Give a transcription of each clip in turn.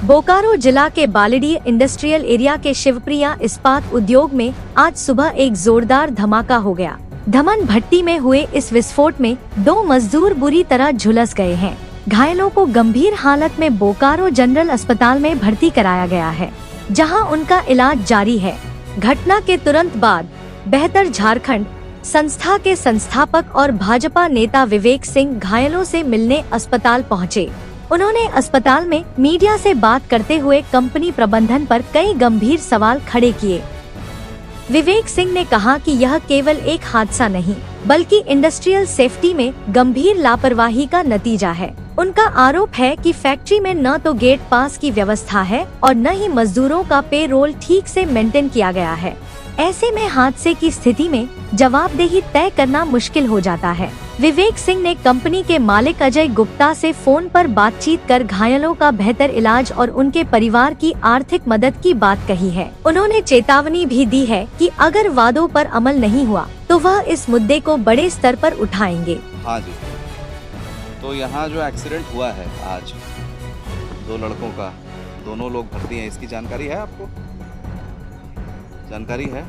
बोकारो जिला के बालिडी industrial area के शिवप्रिया इस्पात उद्योग में आज सुबह एक जोरदार धमाका हो गया। धमन भट्टी में हुए इस विस्फोट में 2 मजदूर बुरी तरह झुलस गए हैं। घायलों को गंभीर हालत में बोकारो जनरल अस्पताल में भर्ती कराया गया है, जहां उनका इलाज जारी है। घटना के तुरंत बाद बेहतर झारखंड संस्था के संस्थापक और भाजपा नेता विवेक सिंह घायलों से मिलने अस्पताल पहुंचे। उन्होंने अस्पताल में मीडिया से बात करते हुए कंपनी प्रबंधन पर कई गंभीर सवाल खड़े किए। विवेक सिंह ने कहा कि यह केवल एक हादसा नहीं, बल्कि इंडस्ट्रियल सेफ्टी में गंभीर लापरवाही का नतीजा है। उनका आरोप है कि फैक्ट्री में न तो गेट पास की व्यवस्था है और न ही मजदूरों का पे रोल ठीक से मेंटेन किया गया है। ऐसे में हादसे की स्थिति में जवाबदेही तय करना मुश्किल हो जाता है। विवेक सिंह ने कंपनी के मालिक अजय गुप्ता से फोन पर बातचीत कर घायलों का बेहतर इलाज और उनके परिवार की आर्थिक मदद की बात कही है। उन्होंने चेतावनी भी दी है कि अगर वादों पर अमल नहीं हुआ तो वह इस मुद्दे को बड़े स्तर पर उठाएंगे। हाँ जी, तो यहाँ जो एक्सीडेंट हुआ है आज 2 लड़कों का, दोनों लोग भर्ती हैं, इसकी जानकारी है आपको? जानकारी है?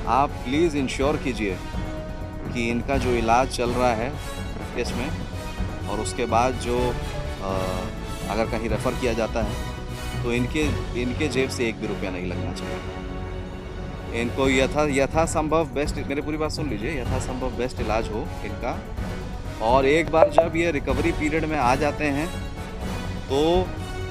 आप प्लीज़ इंश्योर कीजिए कि इनका जो इलाज चल रहा है केस में, और उसके बाद जो अगर कहीं रेफ़र किया जाता है तो इनके जेब से 1 भी रुपया नहीं लगना चाहिए। इनको यथासंभव बेस्ट, मेरी पूरी बात सुन लीजिए, यथासंभव बेस्ट इलाज हो इनका। और एक बार जब ये रिकवरी पीरियड में आ जाते हैं तो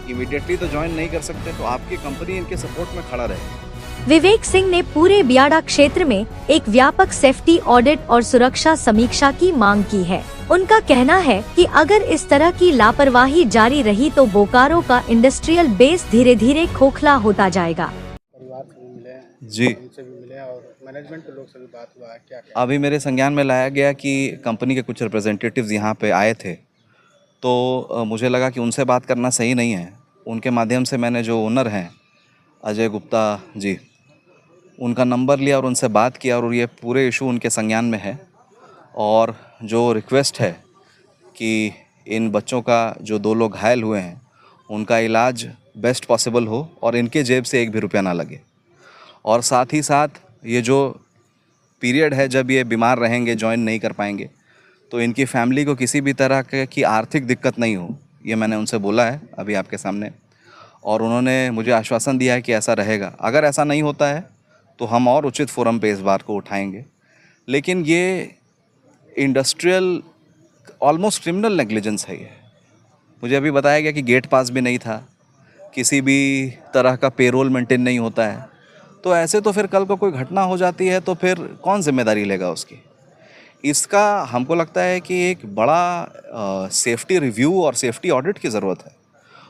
इमीडिएटली तो ज्वाइन नहीं कर सकते, तो आपकी कंपनी इनके सपोर्ट में खड़ा रहे। विवेक सिंह ने पूरे बियाडा क्षेत्र में एक व्यापक सेफ्टी ऑडिट और सुरक्षा समीक्षा की मांग की है। उनका कहना है कि अगर इस तरह की लापरवाही जारी रही तो बोकारो का इंडस्ट्रियल बेस धीरे धीरे खोखला होता जाएगा। परिवार से भी मिले जी, उनसे भी मिले और मैनेजमेंट के लोग से भी बात हुआ है। क्या अभी मेरे संज्ञान में लाया गया कि कंपनी के कुछ रिप्रेजेंटेटिव्स यहाँ पे आए थे, तो मुझे लगा कि उनसे बात करना सही नहीं है। उनके माध्यम से मैंने जो ओनर हैं अजय गुप्ता जी, उनका नंबर लिया और उनसे बात किया, और ये पूरे इशू उनके संज्ञान में है। और जो रिक्वेस्ट है कि इन बच्चों का, जो 2 लोग घायल हुए हैं, उनका इलाज बेस्ट पॉसिबल हो और इनके जेब से 1 भी रुपया ना लगे। और साथ ही साथ ये जो पीरियड है जब ये बीमार रहेंगे, ज्वाइन नहीं कर पाएंगे, तो इनकी फैमिली को किसी भी तरह की आर्थिक दिक्कत नहीं हो, ये मैंने उनसे बोला है अभी आपके सामने। और उन्होंने मुझे आश्वासन दिया है कि ऐसा रहेगा। अगर ऐसा नहीं होता है तो हम और उचित फोरम पे इस बात को उठाएंगे। लेकिन ये इंडस्ट्रियल ऑलमोस्ट क्रिमिनल नेग्लिजेंस है। ये मुझे अभी बताया गया कि गेट पास भी नहीं था, किसी भी तरह का पेरोल मेंटेन नहीं होता है। तो ऐसे तो फिर कल को कोई घटना हो जाती है तो फिर कौन जिम्मेदारी लेगा उसकी? इसका हमको लगता है कि एक बड़ा सेफ्टी रिव्यू और सेफ्टी ऑडिट की ज़रूरत है।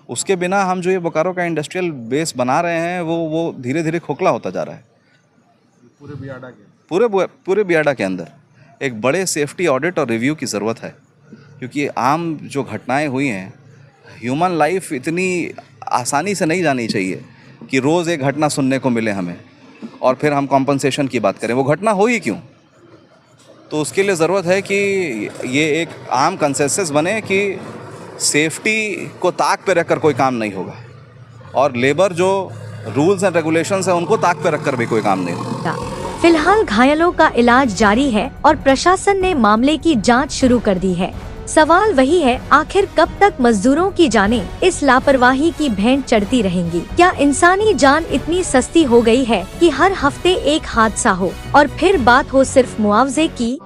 उसके बिना हम जो ये बोकारो का इंडस्ट्रियल बेस बना रहे हैं वो धीरे धीरे खोखला होता जा रहा है। पूरे बियाडा के अंदर एक बड़े सेफ्टी ऑडिट और रिव्यू की ज़रूरत है, क्योंकि आम जो घटनाएं हुई हैं, ह्यूमन लाइफ इतनी आसानी से नहीं जानी चाहिए कि रोज़ एक घटना सुनने को मिले हमें और फिर हम कॉम्पनसेशन की बात करें। वो घटना हो ही क्यों? तो उसके लिए ज़रूरत है कि ये एक आम कंसेंसस बने कि सेफ्टी को ताक पे रखकर कोई काम नहीं होगा, और लेबर जो रूल्स एंड रेगुलेशंस हैं उनको ताक पे रखकर भी कोई काम नहीं होगा। फिलहाल घायलों का इलाज जारी है और प्रशासन ने मामले की जांच शुरू कर दी है। सवाल वही है, आखिर कब तक मजदूरों की जानें इस लापरवाही की भेंट चढ़ती रहेंगी? क्या इंसानी जान इतनी सस्ती हो गई है कि हर हफ्ते एक हादसा हो और फिर बात हो सिर्फ मुआवजे की?